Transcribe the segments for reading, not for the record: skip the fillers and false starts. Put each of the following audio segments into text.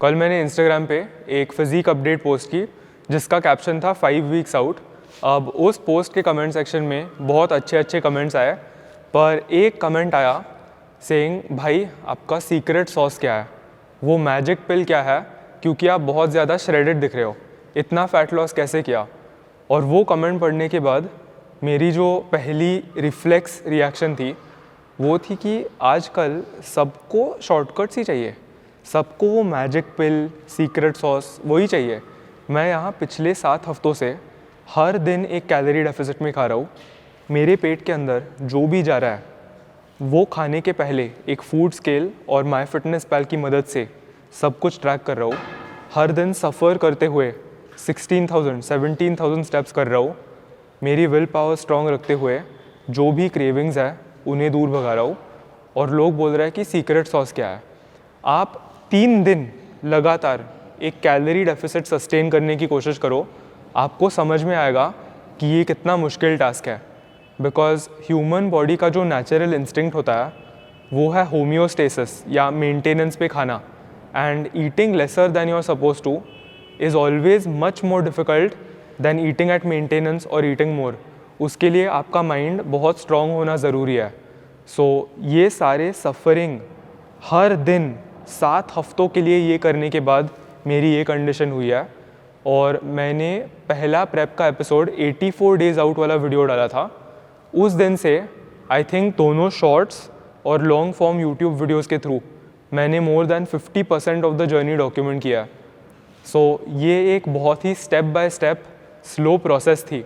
कल मैंने इंस्टाग्राम पे एक फिज़ीक अपडेट पोस्ट की जिसका कैप्शन था 5 वीक्स आउट। अब उस पोस्ट के कमेंट सेक्शन में बहुत अच्छे अच्छे कमेंट्स आए, पर एक कमेंट आया सेइंग भाई आपका सीक्रेट सॉस क्या है, वो मैजिक पिल क्या है, क्योंकि आप बहुत ज़्यादा श्रेडेड दिख रहे हो, इतना फ़ैट लॉस कैसे किया। और वो कमेंट पढ़ने के बाद मेरी जो पहली रिफ्लेक्स रिएक्शन थी वो थी कि आजकल सबको शॉर्टकट्स ही चाहिए, सबको वो मैजिक पिल, सीक्रेट सॉस वही चाहिए। मैं यहाँ पिछले 7 हफ्तों से हर दिन एक कैलोरी डेफिसिट में खा रहा हूँ। मेरे पेट के अंदर जो भी जा रहा है वो खाने के पहले एक फूड स्केल और माई फिटनेस पैल की मदद से सब कुछ ट्रैक कर रहा हूँ। हर दिन सफ़र करते हुए 16,000 17,000 स्टेप्स कर रहा हूँ। मेरी विल पावर स्ट्रॉन्ग रखते हुए जो भी क्रेविंग्स है उन्हें दूर भगा रहा हूँ। और लोग बोल रहे हैं कि सीक्रेट सॉस क्या है। आप 3 दिन लगातार एक कैलोरी डेफिसिट सस्टेन करने की कोशिश करो, आपको समझ में आएगा कि ये कितना मुश्किल टास्क है। बिकॉज ह्यूमन बॉडी का जो नेचुरल इंस्टिंक्ट होता है वो है होम्योस्टेसिस या मेंटेनेंस पे खाना, and eating lesser than you are suppose to is always much more difficult than eating at maintenance और ईटिंग मोर। उसके लिए आपका माइंड बहुत स्ट्रॉन्ग होना ज़रूरी है। सो ये सारे सफ़रिंग हर दिन 7 हफ्तों के लिए ये करने के बाद मेरी ये कंडीशन हुई है। और मैंने पहला प्रेप का एपिसोड 84 डेज़ आउट वाला वीडियो डाला था। उस दिन से आई थिंक दोनों शॉर्ट्स और लॉन्ग फॉर्म यूट्यूब वीडियोस के थ्रू मैंने more than 50% of the journey document किया। सो ये एक बहुत ही step by step slow process थी,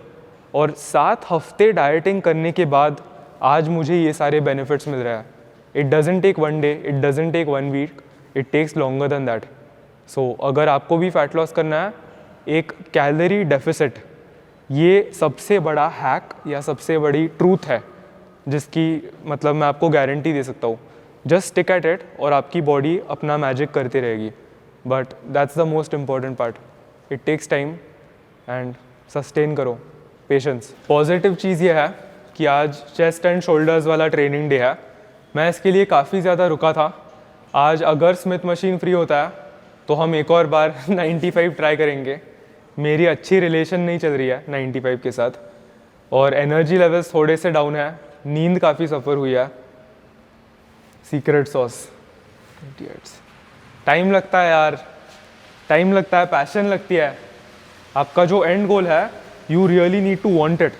और 7 हफ्ते डाइटिंग करने के बाद आज मुझे ये सारे बेनिफिट्स मिल रहे हैं। It doesn't take 1 day, it doesn't take 1 week, it takes longer than that. So अगर आपको भी फैट लॉस करना है, एक कैलोरी डेफिसिट ये सबसे बड़ा हैक या सबसे बड़ी ट्रूथ है जिसकी मतलब मैं आपको गारंटी दे सकता हूँ। जस्ट स्टिक एट इट और आपकी बॉडी अपना मैजिक करती रहेगी। But that's the most important part, it takes time and sustain करो, पेशेंस। पॉजिटिव चीज़ ये है कि आज चेस्ट एंड शोल्डर्स वाला ट्रेनिंग डे है। मैं इसके लिए काफ़ी ज़्यादा रुका था। आज अगर स्मिथ मशीन फ्री होता है तो हम एक और बार 95 ट्राई करेंगे। मेरी अच्छी रिलेशन नहीं चल रही है 95 के साथ, और एनर्जी लेवल्स थोड़े से डाउन है, नींद काफ़ी सफ़र हुई है। सीक्रेट सॉस, टाइम लगता है यार, टाइम लगता है, पैशन लगती है। आपका जो एंड गोल है you really need to want it.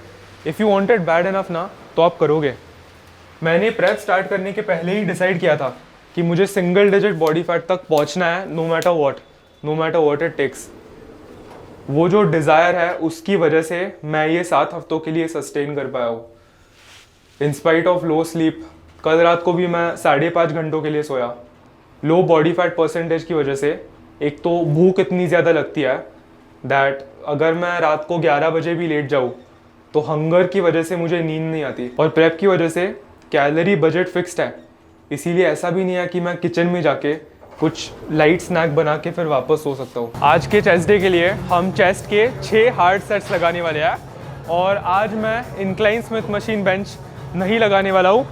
If you want it bad enough ना तो आप करोगे। मैंने प्रेप स्टार्ट करने के पहले ही डिसाइड किया था कि मुझे सिंगल डिजिट बॉडी फैट तक पहुंचना है, no matter what it takes. वो जो डिज़ायर है उसकी वजह से मैं ये 7 हफ्तों के लिए सस्टेन कर पाया हूँ in spite of low sleep. कल रात को भी मैं 5.5 घंटों के लिए सोया। लो बॉडी फैट परसेंटेज की वजह से एक तो भूख इतनी ज़्यादा लगती है दैट अगर मैं रात को 11 बजे भी लेट जाऊँ तो हंगर की वजह से मुझे नींद नहीं आती। और प्रेप की वजह से कैलोरी बजट फिक्स्ड है, इसीलिए ऐसा भी नहीं है कि मैं किचन में जाके कुछ लाइट स्नैक बना के फिर वापस सो सकता हूँ। आज के चेस्ट डे के लिए हम चेस्ट के 6 हार्ड सेट्स लगाने वाले हैं, और आज मैं इंक्लाइन स्मिथ मशीन बेंच नहीं लगाने वाला हूँ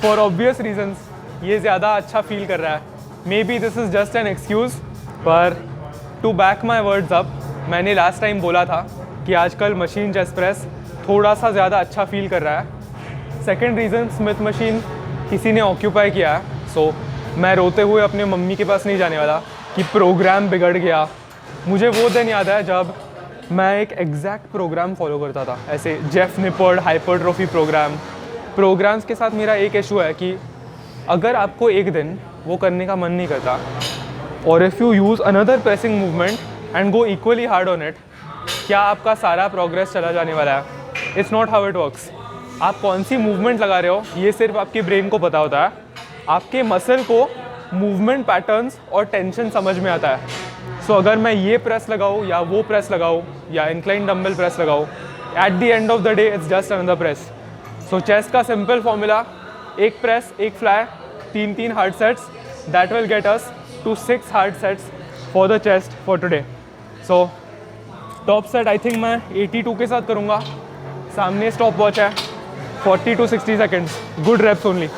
फॉर ऑब्वियस रीजंस। ये ज़्यादा अच्छा फील कर रहा है। Maybe this is just an excuse, पर to back my words up, मैंने लास्ट टाइम बोला था कि आजकल मशीन चेस्ट प्रेस थोड़ा सा ज़्यादा अच्छा फील कर रहा है। सेकेंड रीज़न, स्मिथ मशीन किसी ने ऑक्यूपाई किया है। सो मैं रोते हुए अपने मम्मी के पास नहीं जाने वाला कि प्रोग्राम बिगड़ गया। मुझे वो दिन याद है जब मैं एक एग्जैक्ट प्रोग्राम फॉलो करता था, ऐसे जेफ निपर्ड हाइपरट्रोफी प्रोग्राम्स के साथ मेरा एक इशू है कि अगर आपको एक दिन वो करने का मन नहीं करता, और if you use another pressing movement and go equally hard on it, क्या आपका सारा प्रोग्रेस चला जाने वाला है? It's not how it works. आप कौन सी मूवमेंट लगा रहे हो ये सिर्फ आपके ब्रेन को पता होता है। आपके मसल को मूवमेंट पैटर्न्स और टेंशन समझ में आता है। सो अगर मैं ये प्रेस लगाऊँ या वो प्रेस लगाऊँ या इंक्लाइन डंबल प्रेस लगाऊँ, at the end of the day it's just another press. So chest का सिंपल फॉर्मूला, एक प्रेस एक fly, 3 hard sets, that will get us to 6 hard sets for the chest for today. So top set I think मैं 82 के साथ करूँगा। सामने stop watch है, 40 to 60 seconds, good reps only.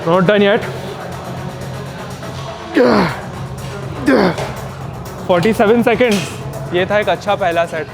Not done yet. 47 seconds. ये था एक अच्छा पहला set.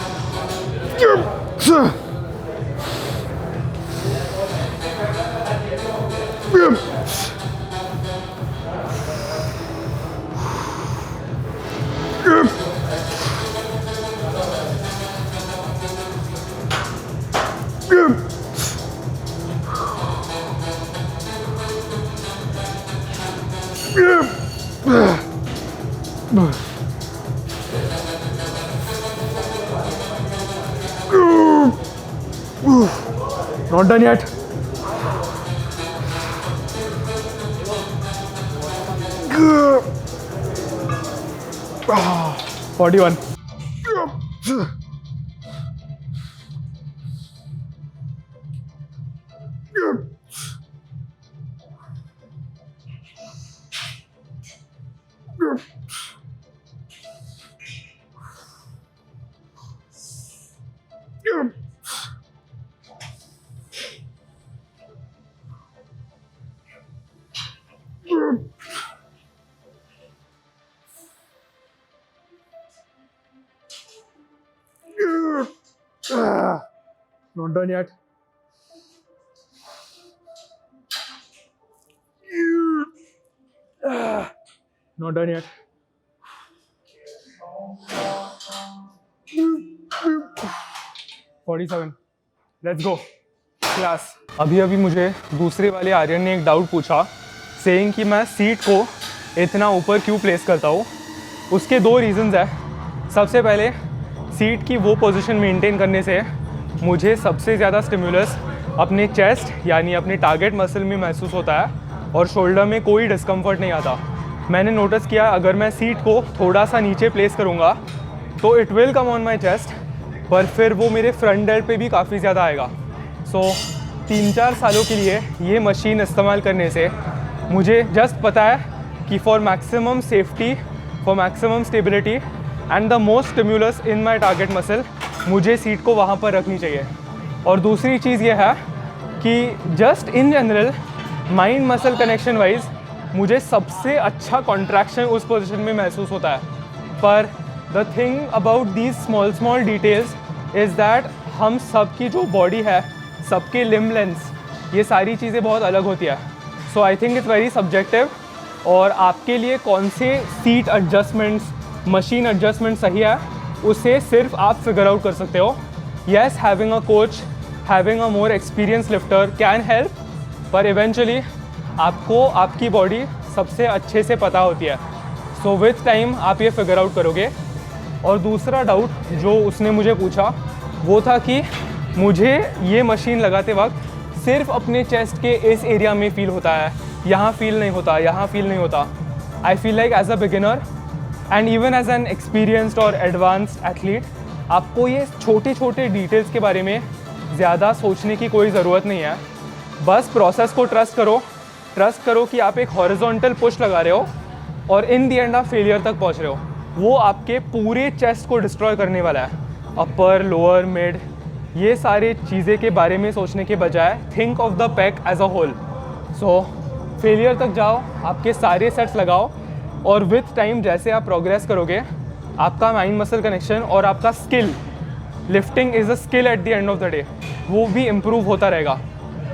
Not done yet. Ah, 41. Not done yet. Not done yet. $47. Let's go. Class. अभी मुझे दूसरे वाले आर्यन ने एक डाउट पूछा, सेइंग कि मैं सीट को इतना ऊपर क्यों प्लेस करता हूँ. उसके दो रीजंस है. सबसे पहले, सीट की वो पोजीशन मेंटेन करने से मुझे सबसे ज़्यादा स्टिमुलस अपने चेस्ट यानी अपने टारगेट मसल में महसूस होता है और शोल्डर में कोई डिस्कम्फर्ट नहीं आता. मैंने नोटिस किया अगर मैं सीट को थोड़ा सा नीचे प्लेस करूँगा तो it will come on my chest, पर फिर वो मेरे फ्रंट डेल्ट पे भी काफ़ी ज़्यादा आएगा. सो 3-4 सालों के लिए ये मशीन इस्तेमाल करने से मुझे जस्ट पता है कि for maximum safety, for maximum stability and the most stimulus in my target muscle मुझे सीट को वहाँ पर रखनी चाहिए. और दूसरी चीज़ ये है कि just in general mind muscle connection wise मुझे सबसे अच्छा कॉन्ट्रैक्शन उस पोजीशन में महसूस होता है. पर the thing about these small details is that हम सब की जो बॉडी है, सबके लिम्ब लेंथ्स, ये सारी चीज़ें बहुत अलग होती है. So I think it's very subjective. और आपके लिए कौन से सीट एडजस्टमेंट्स, मशीन एडजस्टमेंट सही है, उसे सिर्फ आप फिगर आउट कर सकते हो. Yes, having a coach, having a more experience lifter can help, पर इवेंचुअली आपको आपकी बॉडी सबसे अच्छे से पता होती है. सो विथ टाइम आप ये फिगर आउट करोगे. और दूसरा डाउट जो उसने मुझे पूछा वो था कि मुझे ये मशीन लगाते वक्त सिर्फ अपने चेस्ट के इस एरिया में फ़ील होता है, यहाँ फ़ील नहीं होता, यहाँ फ़ील नहीं होता. I feel like as a beginner and even as an experienced और एडवांस्ड एथलीट आपको ये छोटे डिटेल्स के बारे में ज़्यादा सोचने की कोई ज़रूरत नहीं है. बस प्रोसेस को ट्रस्ट करो कि आप एक हॉरिजॉन्टल पुश लगा रहे हो और इन दी एंड आप फेलियर तक पहुंच रहे हो. वो आपके पूरे चेस्ट को डिस्ट्रॉय करने वाला है. अपर, लोअर, मिड, ये सारे चीज़ें के बारे में सोचने के बजाय think of the pack as a whole. So failure तक जाओ, आपके सारे सेट्स लगाओ और विथ टाइम जैसे आप प्रोग्रेस करोगे आपका माइंड मसल कनेक्शन और आपका skill, lifting is a skill eight the end of the day, वो भी इम्प्रूव होता रहेगा.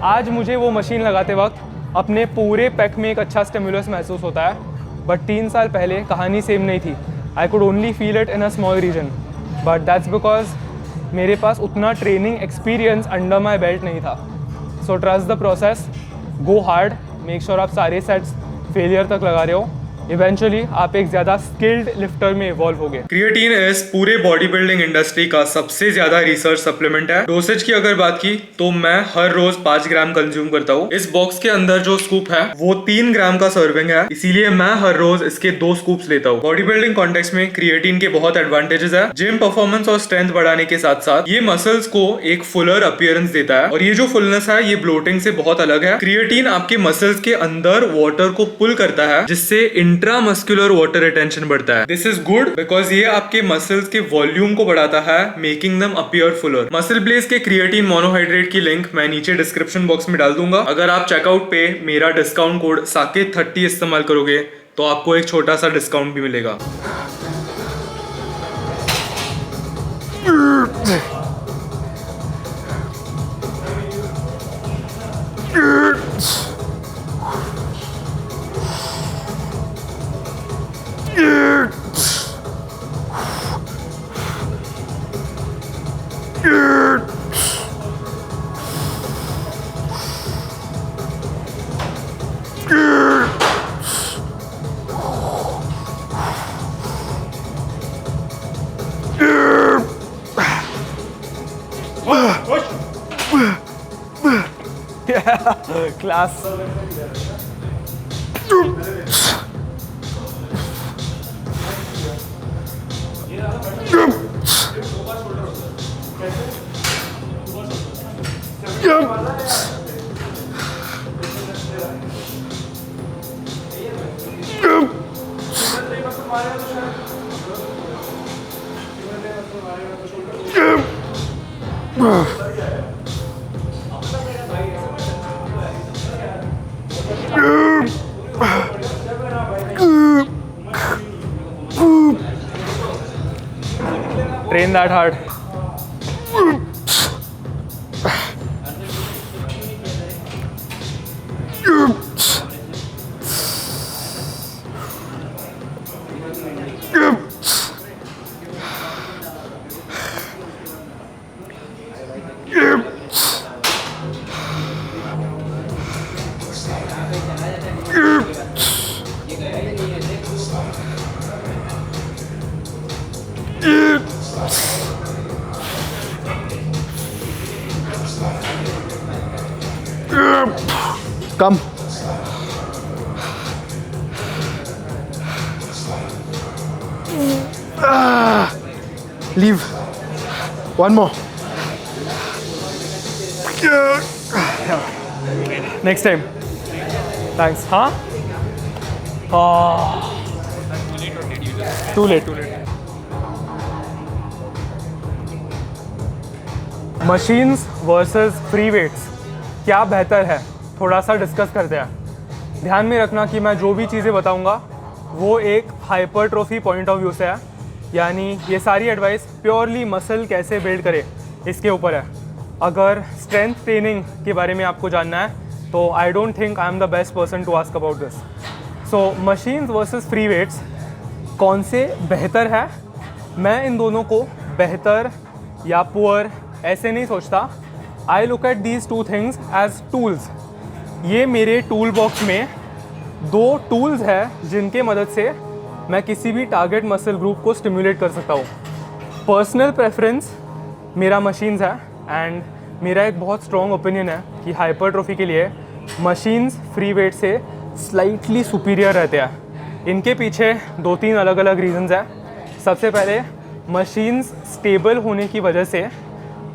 आज मुझे वो मशीन लगाते वक्त अपने पूरे पैक में एक अच्छा स्टिमुलस महसूस होता है, बट 3 साल पहले कहानी सेम नहीं थी. I could only feel it in a small region, but that's because मेरे पास उतना training experience under my belt नहीं था. So trust the process, go hard, make sure आप सारे सेट्स फेलियर तक लगा रहे हो इवेंचुअली आप एक ज़्यादा स्किल्ड लिफ्टर में इवॉल्व होगे। क्रिएटिन इस पूरे बॉडी बिल्डिंग इंडस्ट्री का सबसे ज्यादा रिसर्च सप्लीमेंट है। डोसेज की अगर बात की तो मैं हर रोज 5 ग्राम कंज्यूम करता हूँ। इस बॉक्स के अंदर जो स्कूप है वो 3 ग्राम का सर्विंग है, इसीलिए मैं हर रोज इसके 2 स्कूप्स लेता हूँ। बॉडी बिल्डिंग कॉन्टेक्स्ट में क्रिएटिन के बहुत एडवांटेजेस है। जिम परफॉर्मेंस और स्ट्रेंथ बढ़ाने के साथ साथ ये मसल्स को एक फुलर अपीयरेंस देता है, और ये जो फुलनेस है ये ब्लोटिंग से बहुत अलग है। क्रिएटिन आपके मसल्स के अंदर वाटर को पुल करता है, जिससे इंट्रामस्कुलर वाटर रिटेंशन बढ़ता है। दिस इज गुड बिकॉज ये आपके मसल्स के वॉल्यूम को बढ़ाता है, making them appear fuller. Muscle blaze के क्रिएटिन मोनोहाइड्रेट की लिंक मैं नीचे डिस्क्रिप्शन बॉक्स में डाल दूंगा। अगर आप चेकआउट पे मेरा डिस्काउंट कोड साकेत30 इस्तेमाल करोगे तो आपको एक छोटा सा डिस्काउंट भी मिलेगा। Class train that hard. Come. Leave. One more. Next time. Thanks. Huh? Oh. Too late. Machines versus free weights, क्या बेहतर है, थोड़ा सा डिस्कस करते हैं। ध्यान में रखना कि मैं जो भी चीज़ें बताऊंगा वो एक हाइपरट्रोफी पॉइंट ऑफ व्यू से है, यानी ये सारी एडवाइस प्योरली मसल कैसे बिल्ड करे इसके ऊपर है। अगर स्ट्रेंथ ट्रेनिंग के बारे में आपको जानना है तो I don't think I am the best person to ask about this. So machines versus free weights कौन से बेहतर है, मैं इन दोनों को बेहतर या पुअर ऐसे नहीं सोचता। I look at these two things as tools. ये मेरे टूल बॉक्स में 2 टूल्स हैं जिनके मदद से मैं किसी भी टारगेट मसल ग्रुप को स्टिमुलेट कर सकता हूँ। पर्सनल प्रेफरेंस मेरा मशीन्स है, एंड मेरा एक बहुत स्ट्रॉन्ग ओपिनियन है कि हाइपरट्रोफी के लिए मशीन्स फ्री वेट से स्लाइटली सुपीरियर रहते हैं। इनके पीछे 2-3 अलग अलग रीजंस हैं। सबसे पहले, मशीन्स स्टेबल होने की वजह से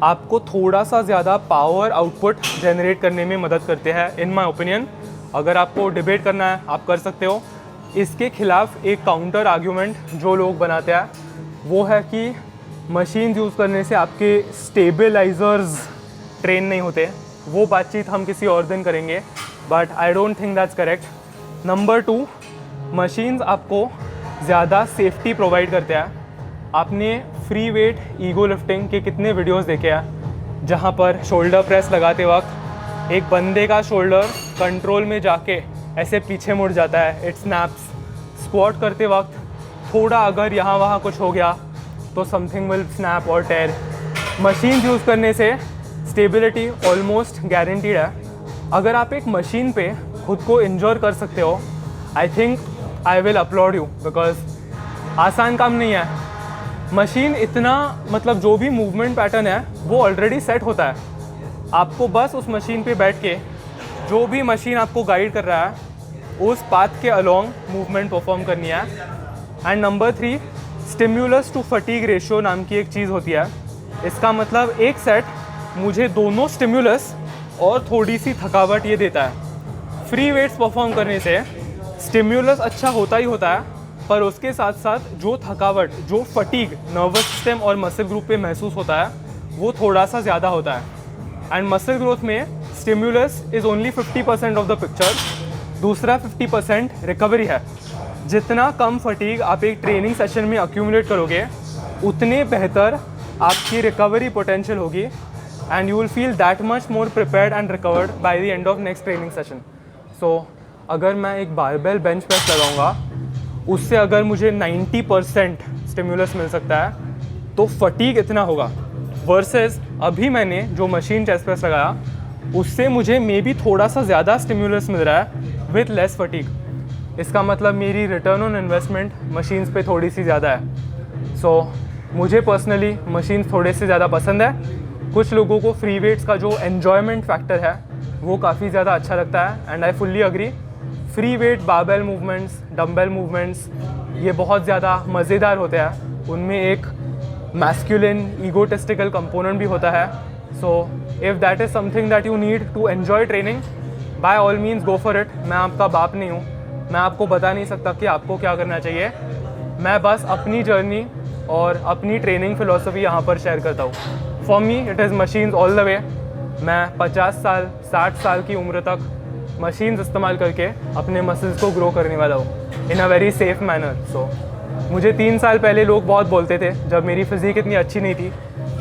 आपको थोड़ा सा ज़्यादा पावर आउटपुट जनरेट करने में मदद करते हैं इन माय ओपिनियन। अगर आपको डिबेट करना है आप कर सकते हो। इसके खिलाफ एक काउंटर आर्ग्यूमेंट जो लोग बनाते हैं वो है कि मशीन यूज़ करने से आपके स्टेबलाइजर्स ट्रेन नहीं होते। वो बातचीत हम किसी और दिन करेंगे, but I don't think that's correct. Number 2, machines आपको ज़्यादा सेफ्टी प्रोवाइड करते हैं। आपने फ्री वेट ईगो लिफ्टिंग के कितने वीडियोस देखे हैं जहाँ पर शोल्डर प्रेस लगाते वक्त एक बंदे का शोल्डर कंट्रोल में जाके ऐसे पीछे मुड़ जाता है, इट स्नैप्स। स्क्वाट करते वक्त थोड़ा अगर यहाँ वहाँ कुछ हो गया तो समथिंग विल स्नैप और टेयर। मशीन यूज़ करने से स्टेबिलिटी ऑलमोस्ट गारंटीड है। अगर आप एक मशीन पे खुद को इंजोर कर सकते हो, I think I will applaud you, because आसान काम नहीं है। मशीन इतना मतलब जो भी मूवमेंट पैटर्न है वो ऑलरेडी सेट होता है, आपको बस उस मशीन पे बैठ के जो भी मशीन आपको गाइड कर रहा है उस पाथ के अलोंग मूवमेंट परफॉर्म करनी है। And number 3, stimulus to fatigue ratio नाम की एक चीज़ होती है। इसका मतलब एक सेट मुझे दोनों स्टिम्युलस और थोड़ी सी थकावट ये देता है। फ्री वेट्स परफॉर्म करने से स्टिम्युलस अच्छा होता ही होता है, पर उसके साथ साथ जो थकावट, जो फटीग नर्वस सिस्टम और मसल ग्रुप पे महसूस होता है वो थोड़ा सा ज़्यादा होता है। एंड मसल ग्रोथ में stimulus is only 50% of the picture, दूसरा 50% रिकवरी है। जितना कम फटीग आप एक ट्रेनिंग सेशन में अक्यूमुलेट करोगे उतने बेहतर आपकी रिकवरी पोटेंशियल होगी, and you will feel that much more prepared and recovered by the end of next training session. So अगर मैं एक बारबेल बेंच प्रेस लगाऊंगा उससे अगर मुझे 90% स्टिम्युलस मिल सकता है तो फटीग इतना होगा, वर्सेस अभी मैंने जो मशीन चेस्ट प्रेस लगाया उससे मुझे मे बी थोड़ा सा ज़्यादा स्टिम्युलस मिल रहा है विथ लेस फटीग। इसका मतलब मेरी रिटर्न ऑन इन्वेस्टमेंट मशीन्स पे थोड़ी सी ज़्यादा है। सो मुझे पर्सनली मशीन्स थोड़े से ज़्यादा पसंद है। कुछ लोगों को फ्री वेट्स का जो एन्जॉयमेंट फैक्टर है वो काफ़ी ज़्यादा अच्छा लगता है, and I fully agree. Free weight barbell movements, dumbbell movements ये बहुत ज़्यादा मज़ेदार होते हैं, उनमें एक मैस्कुलिन ईगोटिस्टिकल कंपोनेंट भी होता है। So if that is something that you need to enjoy training, by all means go for it. मैं आपका बाप नहीं हूँ, मैं आपको बता नहीं सकता कि आपको क्या करना चाहिए। मैं बस अपनी जर्नी और अपनी ट्रेनिंग फ़िलॉसफी यहाँ पर शेयर करता हूँ। For me it is machines all the way. मैं 50 साल 60 साल की उम्र तक मशीन्स इस्तेमाल करके अपने मसल्स को ग्रो करने वाला हूँ इन अ वेरी सेफ मैनर। सो मुझे 3 साल पहले लोग बहुत बोलते थे, जब मेरी फ़िज़ीक इतनी अच्छी नहीं थी,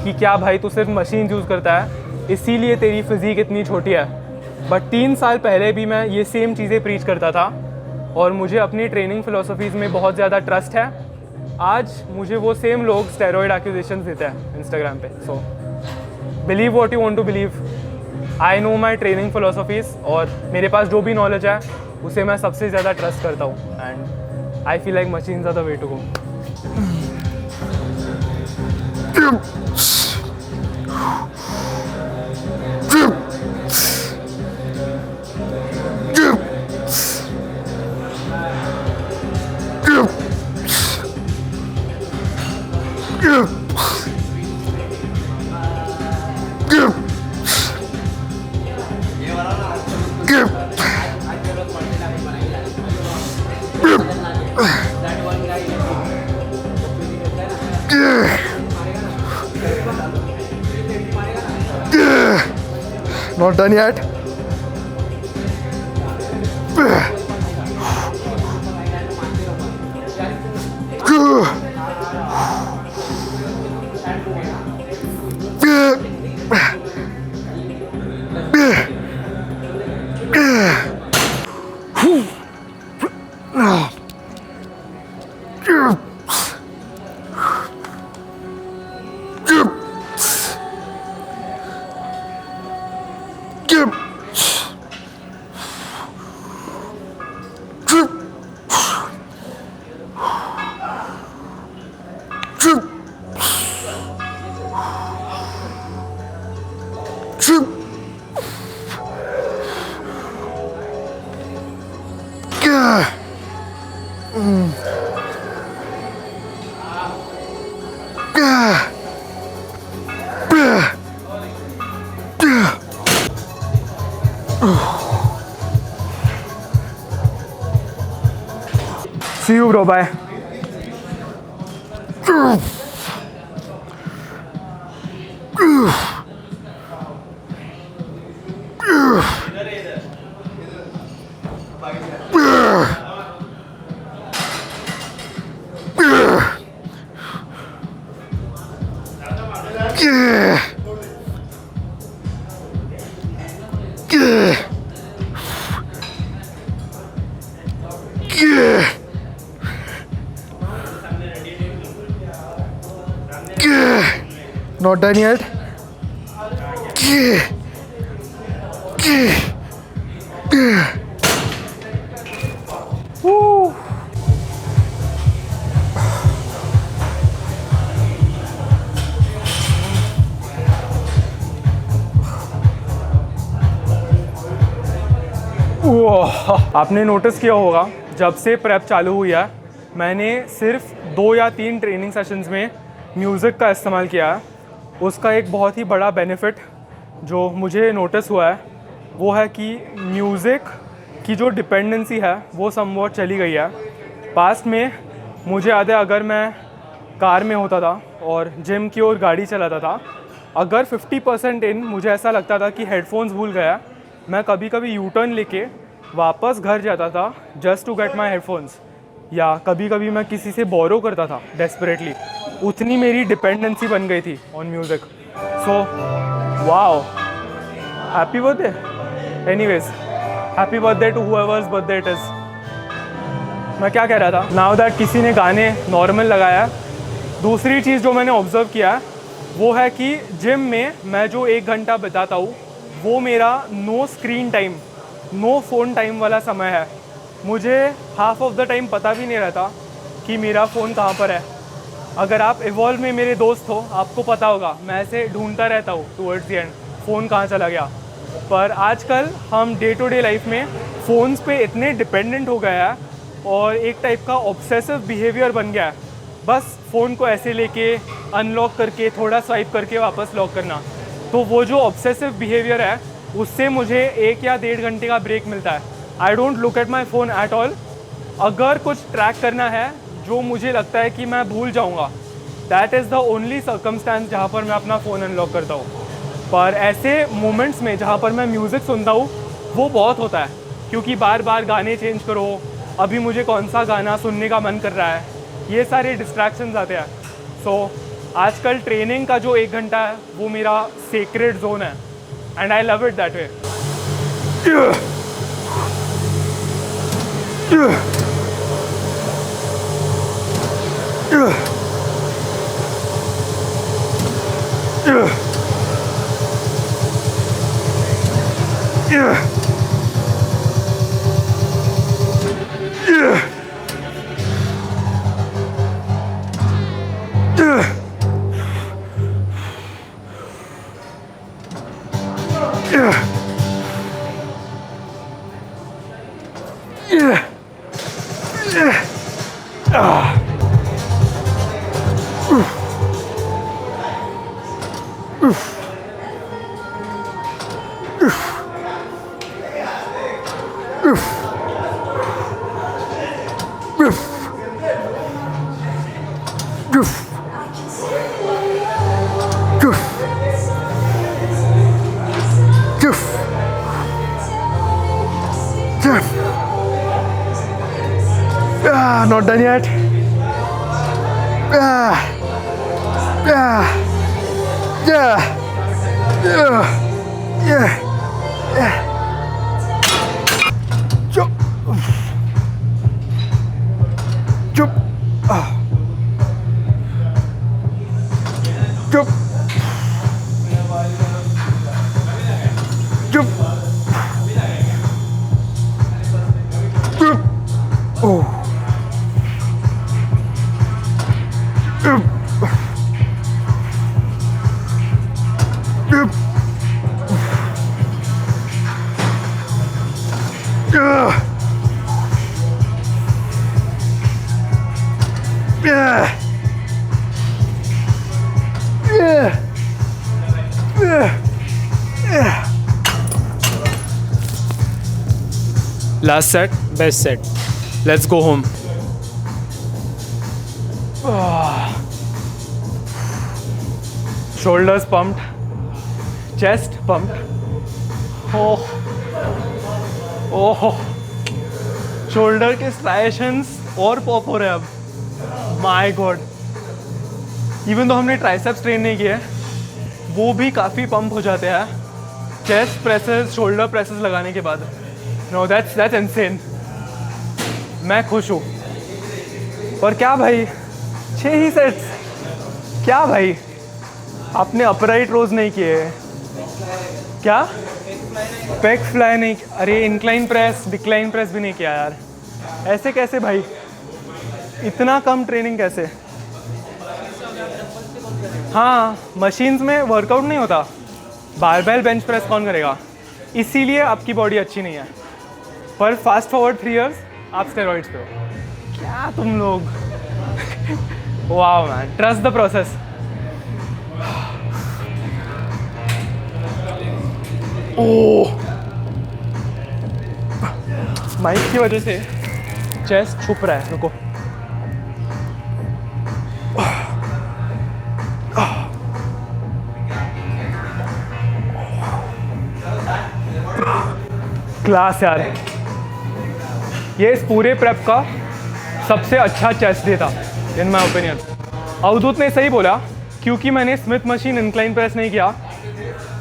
कि क्या भाई तू सिर्फ मशीन यूज़ करता है इसीलिए तेरी फ़िज़ीक इतनी छोटी है। बट 3 साल पहले भी मैं ये सेम चीज़ें प्रीच करता था और मुझे अपनी ट्रेनिंग फ़िलॉसफीज़ में बहुत ज़्यादा ट्रस्ट है। आज मुझे वो सेम लोग स्टेरॉइड एक्यूजेशंस देते हैं इंस्टाग्राम पे। So believe what you want to believe. I know my training philosophies और मेरे पास जो भी नॉलेज है उसे मैं सबसे ज़्यादा ट्रस्ट करता हूँ, and I feel like machines are the way to go. Not done yet. See you, bro. Bye. Not done yet. आपने नोटिस किया होगा जब से प्रेप चालू हुई है मैंने सिर्फ 2 या 3 ट्रेनिंग सेशंस में म्यूज़िक का इस्तेमाल किया है। उसका एक बहुत ही बड़ा बेनिफिट जो मुझे नोटिस हुआ है वो है कि म्यूज़िक की जो डिपेंडेंसी है वो समवॉट चली गई है। पास्ट में मुझे याद है अगर मैं कार में होता था और जिम की ओर गाड़ी चलाता था, अगर 50% इन मुझे ऐसा लगता था कि हेडफोन्स भूल गया, मैं कभी कभी यू टर्न लेके वापस घर जाता था just to get my headphones, या कभी कभी मैं किसी से बोरो करता था डेस्परेटली। उतनी मेरी डिपेंडेंसी बन गई थी on music. So wow, happy birthday. Anyways, happy birthday to whoever's birthday it is. मैं क्या कह रहा था, नाउ दैट किसी ने गाने नॉर्मल लगाया, दूसरी चीज़ जो मैंने ऑब्ज़र्व किया है वो है कि जिम में मैं जो 1 घंटा बिताता हूँ वो मेरा no screen time, no phone time वाला समय है। मुझे हाफ ऑफ द टाइम पता भी नहीं रहता कि मेरा फ़ोन कहाँ पर है। अगर आप इवॉल्व में मेरे दोस्त हो आपको पता होगा मैं ऐसे ढूंढता रहता हूँ टूवर्ड्स द एंड, फ़ोन कहाँ चला गया। पर आजकल हम डे टू डे लाइफ में फ़ोन्स पे इतने डिपेंडेंट हो गया है और एक टाइप का ऑब्सेसिव बिहेवियर बन गया है। बस फ़ोन को ऐसे लेके अनलॉक करके थोड़ा स्वाइप करके वापस लॉक करना। तो वो जो ऑब्सेसिव बिहेवियर है उससे मुझे 1 या 1.5 घंटे का ब्रेक मिलता है। I don't look at my phone at all. अगर कुछ ट्रैक करना है जो मुझे लगता है कि मैं भूल जाऊंगा, that is the only circumstance जहाँ पर मैं अपना फ़ोन अनलॉक करता हूँ। पर ऐसे मोमेंट्स में जहाँ पर मैं म्यूज़िक सुनता हूँ वो बहुत होता है, क्योंकि बार बार गाने चेंज करो, अभी मुझे कौन सा गाना सुनने का मन कर रहा है, ये सारे डिस्ट्रैक्शंस आते हैं। सो आजकल ट्रेनिंग का जो 1 घंटा है वो मेरा सेक्रेड जोन है and I love it that way. Not done yet. Jump. Jump. Jump. Jump. Jump. Oh. Last set, best set. Let's go home. Shoulders pumped, chest pumped. Oh, shoulder के striations और pop हो रहे हैं अब। My God, even तो हमने triceps train नहीं किए वो भी काफ़ी पंप हो जाते हैं चेस्ट प्रेसेस, शोल्डर प्रेसेस लगाने के बाद। No that's insane. मैं खुश हूँ। पर क्या भाई, 6 ही सेट्स? क्या भाई, आपने अपराइट रोज नहीं किए? क्या पेक फ्लाई नहीं? अरे इंक्लाइन प्रेस, डिक्लाइन प्रेस भी नहीं किया यार। ऐसे कैसे भाई, इतना कम ट्रेनिंग कैसे? हाँ, मशीन्स में वर्कआउट नहीं होता, बारबेल बेंच प्रेस कौन करेगा? इसीलिए आपकी बॉडी अच्छी नहीं है। पर फास्ट फॉरवर्ड 3 इयर्स आप स्टेरॉइड्स पे हो। क्या तुम लोग वाह man, trust the process. Oh mic की वजह से चेस्ट छुप रहा है, रुको। क्लास यार, ये इस पूरे प्रेप का सबसे अच्छा चेस्ट डे था इन माई ओपिनियन। अवधूत ने सही बोला, क्योंकि मैंने स्मिथ मशीन इंक्लाइन प्रेस नहीं किया,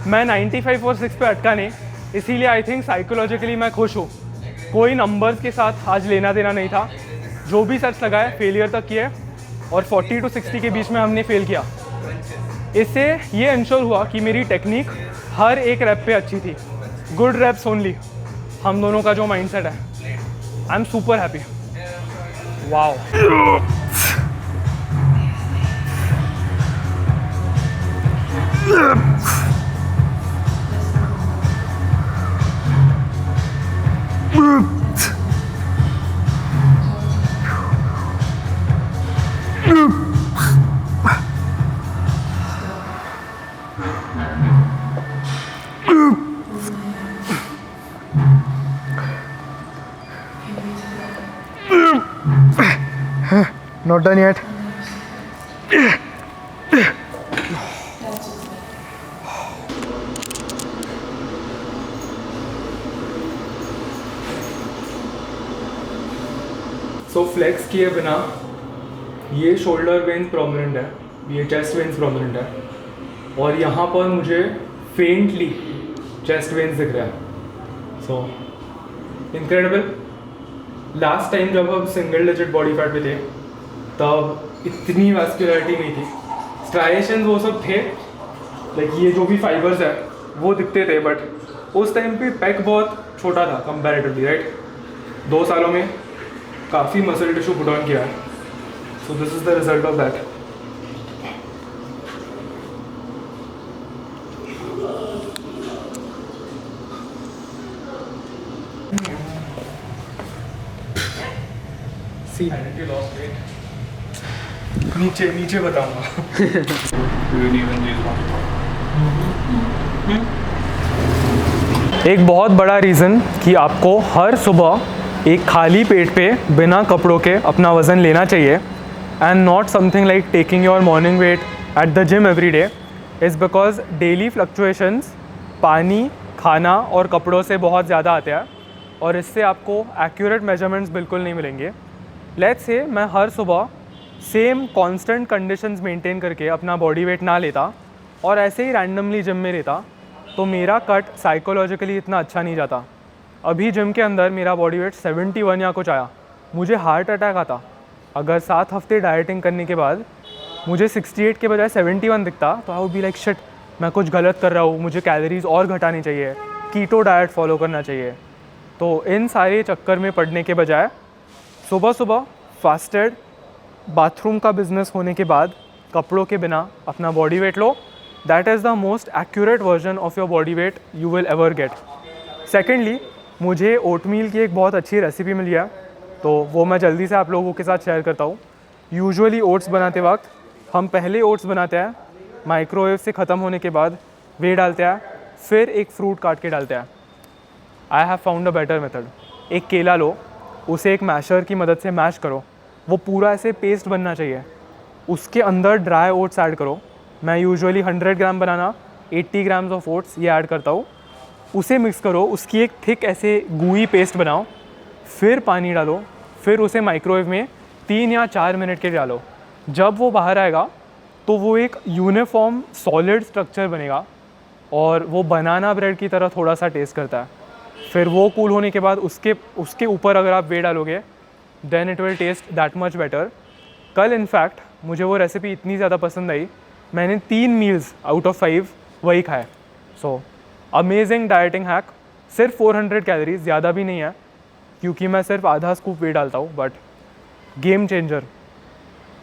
मैं 95 और 6 पे अटका नहीं, इसीलिए आई थिंक साइकोलॉजिकली मैं खुश हूँ। कोई नंबर्स के साथ आज लेना देना नहीं था, जो भी सेट्स लगाए फेलियर तक किए और 40 to 60 के बीच में हमने फेल किया। इससे ये इंश्योर हुआ कि मेरी टेक्निक हर एक रैप पे अच्छी थी। गुड रैप्स ओनली, हम दोनों का जो माइंडसेट है। I am super happy. Wow, not done yet. So flex किए बिना ये शोल्डर वेन्स प्रोमिनेंट है, ये चेस्ट वेन्स प्रोमिनेंट है, और यहाँ पर मुझे फेंटली चेस्ट वेन्स दिख रहा है। सो इनक्रेडिबल। लास्ट टाइम जब हम सिंगल डिजिट बॉडी फैट पे थे तब इतनी वैस्कुलरिटी नहीं थी। स्ट्राइएशंस वो सब थे, लाइक ये जो भी फाइबर्स है वो दिखते थे, बट उस टाइम पे पैक बहुत छोटा था कंपैरेटिवली, राइट। 2 सालों में काफ़ी मसल टिश्यू पुट ऑन किया है। So this is the result of that. See नीचे नीचे बताऊंगा। एक बहुत बड़ा रीज़न कि आपको हर सुबह एक खाली पेट पे बिना कपड़ों के अपना वज़न लेना चाहिए and not something like taking your morning weight at the gym every day is because daily fluctuations पानी, खाना और कपड़ों से बहुत ज़्यादा आते हैं और इससे आपको एक्यूरेट मेजरमेंट्स बिल्कुल नहीं मिलेंगे। लेट्स से मैं हर सुबह सेम कांस्टेंट कंडीशंस मेंटेन करके अपना बॉडी वेट ना लेता और ऐसे ही रैंडमली जिम में रहता तो मेरा कट साइकोलॉजिकली इतना अच्छा नहीं जाता। अभी जिम के अंदर मेरा बॉडी वेट 71 या कुछ आया, मुझे हार्ट अटैक आता। अगर 7 हफ्ते डाइटिंग करने के बाद मुझे 68 के बजाय 71 दिखता तो I would be like shit, मैं कुछ गलत कर रहा हूँ, मुझे कैलोरीज और घटानी चाहिए, कीटो डाइट फॉलो करना चाहिए। तो इन सारे चक्कर में पड़ने के बजाय सुबह सुबह फास्टेड बाथरूम का बिजनेस होने के बाद कपड़ों के बिना अपना body weight low. That is the most accurate version of your body weight you will ever get. Secondly, मुझे ओटमील की एक बहुत अच्छी रेसिपी मिली है, तो वो मैं जल्दी से आप लोगों के साथ शेयर करता हूँ। यूजुअली ओट्स बनाते वक्त हम पहले ओट्स बनाते हैं, माइक्रोवेव से ख़त्म होने के बाद वे डालते हैं, फिर एक फ्रूट काट के डालते हैं। I have found a better method. एक केला लो, उसे एक मैशर की मदद से मैश करो, वो पूरा ऐसे पेस्ट बनना चाहिए। उसके अंदर ड्राई ओट्स ऐड करो। मैं usually 100 gram banana 80 grams of oats ये ऐड करता हूँ। उसे मिक्स करो, उसकी एक थिक ऐसे गूई पेस्ट बनाओ, फिर पानी डालो, फिर उसे माइक्रोवेव में 3 या 4 मिनट के लिए डालो। जब वो बाहर आएगा तो वो एक यूनिफॉर्म सॉलिड स्ट्रक्चर बनेगा और वो बनाना ब्रेड की तरह थोड़ा सा टेस्ट करता है। फिर वो कूल होने के बाद उसके ऊपर अगर आप वे डालोगे then it will taste that much better. कल इनफैक्ट मुझे वो रेसिपी इतनी ज़्यादा पसंद आई, मैंने 3 मील्स आउट ऑफ 5 वही खाए। So amazing dieting hack. सिर्फ 400 कैलोरीज, ज़्यादा भी नहीं है क्योंकि मैं सिर्फ आधा स्कूप वे डालता हूँ, but game changer.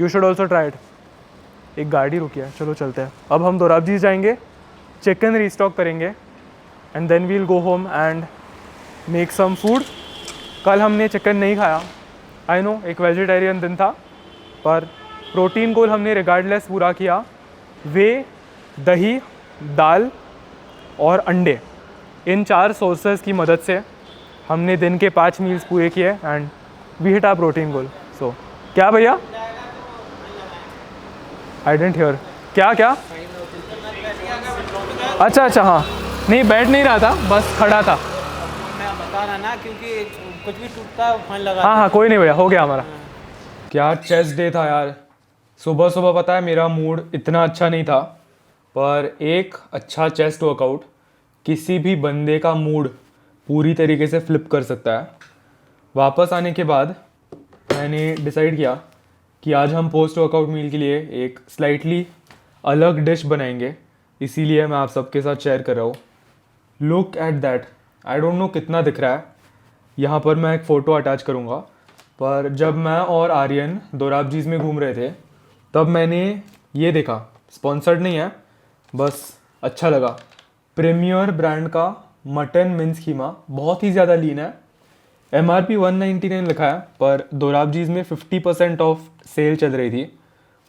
You should also try it. एक गाड़ी रुकी है, चलो चलते हैं। अब हम दोराबजी जाएंगे, चिकन रीस्टॉक करेंगे and then we'll go home and make some food कल हमने चिकन नहीं खाया, आई नो एक वेजिटेरियन दिन था, पर प्रोटीन गोल हमने रिगार्डलेस पूरा किया। वे, दही, दाल और अंडे, इन 4 सोर्सेज की मदद से हमने दिन के 5 मील्स पूरे किए and we hit our protein goal. So क्या भैया, आई डेंट हियर, क्या क्या? अच्छा हाँ, नहीं बैठ नहीं रहा था, बस खड़ा था। मैं बता रहा ना, क्योंकि कुछ भी टूटता है फाइन लगा। हाँ कोई नहीं भैया, हो गया हमारा। क्या चेस्ट डे था यार। सुबह सुबह पता है मेरा मूड इतना अच्छा नहीं था, पर एक अच्छा चेस्ट वर्कआउट किसी भी बंदे का मूड पूरी तरीके से फ्लिप कर सकता है। वापस आने के बाद मैंने डिसाइड किया कि आज हम पोस्ट वर्कआउट मील के लिए एक स्लाइटली अलग डिश बनाएंगे, इसीलिए मैं आप सबके साथ शेयर कर रहा हूँ। Look at that, I don't know कितना दिख रहा है, यहाँ पर मैं एक फ़ोटो अटैच करूँगा। पर जब मैं और आर्यन दोराबजीज में घूम रहे थे तब मैंने ये देखा, स्पॉन्सर्ड नहीं है, बस अच्छा लगा, प्रीमियर ब्रांड का मटन मिन्स कीमा, बहुत ही ज़्यादा लीन है। MRP 199 लिखा है, पर दोराबजीज में 50% ऑफ सेल चल रही थी,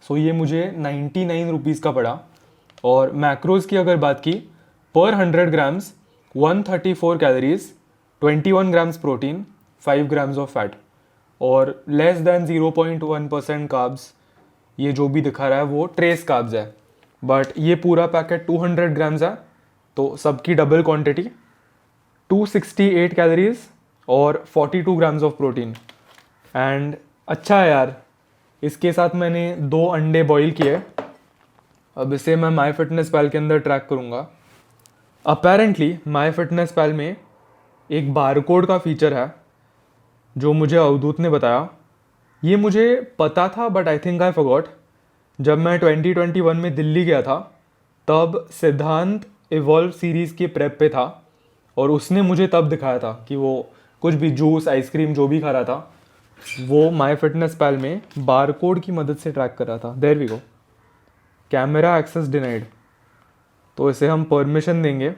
सो ये मुझे 99 रुपीज़ का पड़ा। और मैक्रोज की अगर बात की, पर 100 grams 134 calories, 21 grams protein, 5 grams of fat और लेस दैन 0.1% कार्ब्स। ये जो भी दिखा रहा है वो ट्रेस कार्ब्स है, बट ये पूरा पैकेट 200 ग्राम्स है, तो सबकी डबल क्वांटिटी, 268 कैलोरीज और 42 ग्राम्स ऑफ प्रोटीन। एंड अच्छा है यार, इसके साथ मैंने 2 अंडे बॉईल किए। अब इसे मैं माई फिटनेस पैल के अंदर ट्रैक करूँगा। अपेरेंटली माई फिटनेस पैल में एक बारकोड का फीचर है जो मुझे अवधूत ने बताया। ये मुझे पता था but I think I forgot. जब मैं 2021 में दिल्ली गया था तब सिद्धांत इवॉल्व सीरीज़ के प्रेप पे था और उसने मुझे तब दिखाया था कि वो कुछ भी जूस आइसक्रीम जो भी खा रहा था वो माई फिटनेस पैल में बारकोड की मदद से ट्रैक कर रहा था। There we go, camera access denied, तो इसे हम परमिशन देंगे।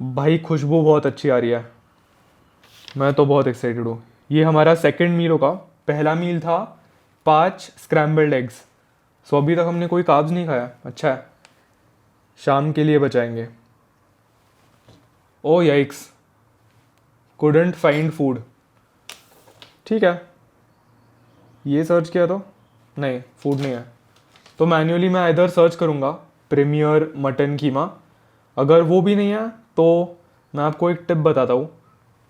भाई खुशबू बहुत अच्छी आ रही है, मैं तो बहुत एक्साइटेड हूँ। ये हमारा सेकंड मील होगा। पहला मील था 5 स्क्रैम्बल्ड एग्स, सो अभी तक हमने कोई कार्ब्स नहीं खाया, अच्छा है, शाम के लिए बचाएंगे। ओ याइक्स, कुडंट फाइंड फूड, ठीक है, ये सर्च किया तो नहीं, फूड नहीं है, तो मैन्युअली मैं इधर सर्च करूँगा प्रीमियर मटन कीमा। अगर वो भी नहीं है तो मैं आपको एक टिप बताता हूँ।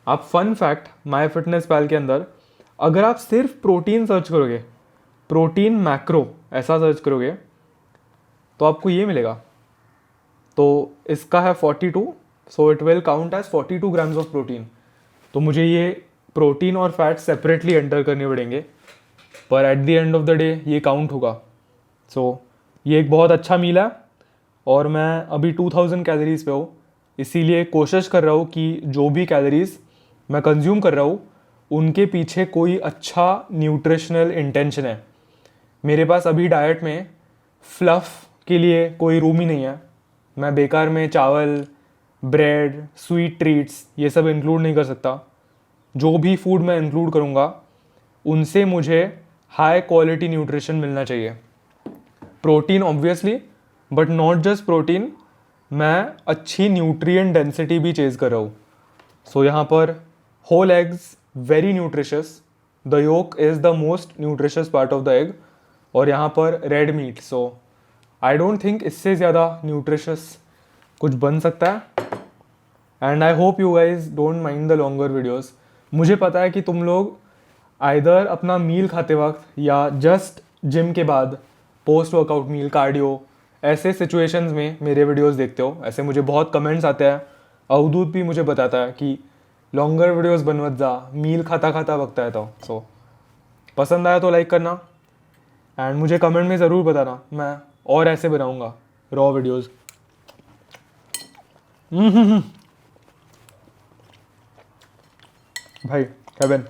आप fun fact, my fitness pal के अंदर अगर आप सिर्फ प्रोटीन सर्च करोगे, प्रोटीन मैक्रो ऐसा सर्च करोगे, तो आपको ये मिलेगा। तो इसका है 42, so it will count as 42 grams of protein. तो मुझे ये प्रोटीन और फैट सेपरेटली एंटर करने पड़ेंगे, पर eight the end of the day ये काउंट होगा। सो ये एक बहुत अच्छा मील है और मैं अभी 2000 कैलोरीज पे हूँ, इसीलिए कोशिश कर रहा हूँ कि जो भी कैलोरीज मैं कंज्यूम कर रहा हूँ उनके पीछे कोई अच्छा न्यूट्रिशनल इंटेंशन है। मेरे पास अभी डाइट में फ्लफ़ के लिए कोई रूम ही नहीं है। मैं बेकार में चावल, ब्रेड, स्वीट ट्रीट्स ये सब इंक्लूड नहीं कर सकता। जो भी फूड मैं इंक्लूड करूँगा उनसे मुझे हाई क्वालिटी न्यूट्रिशन मिलना चाहिए। Protein obviously, but not just protein, मैं अच्छी न्यूट्रिएंट डेंसिटी भी चेज़ कर रहा हूँ। सो यहाँ पर whole eggs very nutritious, the yolk is the most nutritious part of the egg, और यहाँ पर red meat. So I don't think इससे ज़्यादा न्यूट्रिशियस कुछ बन सकता है। And I hope you guys don't mind the longer videos. मुझे पता है कि तुम लोग आइदर अपना मील खाते वक्त या जस्ट जिम के बाद पोस्ट वर्कआउट मील, कार्डियो, ऐसे सिचुएशंस में मेरे वीडियोस देखते हो। ऐसे मुझे बहुत कमेंट्स आते हैं, अवधूत भी मुझे बताता है कि लॉन्गर वीडियोस बनवत जा, मील खाता खाता वक्त है। तो सो पसंद आया तो लाइक करना एंड मुझे कमेंट में ज़रूर बताना, मैं और ऐसे बनाऊंगा रॉ वीडियोस। भाई केविन,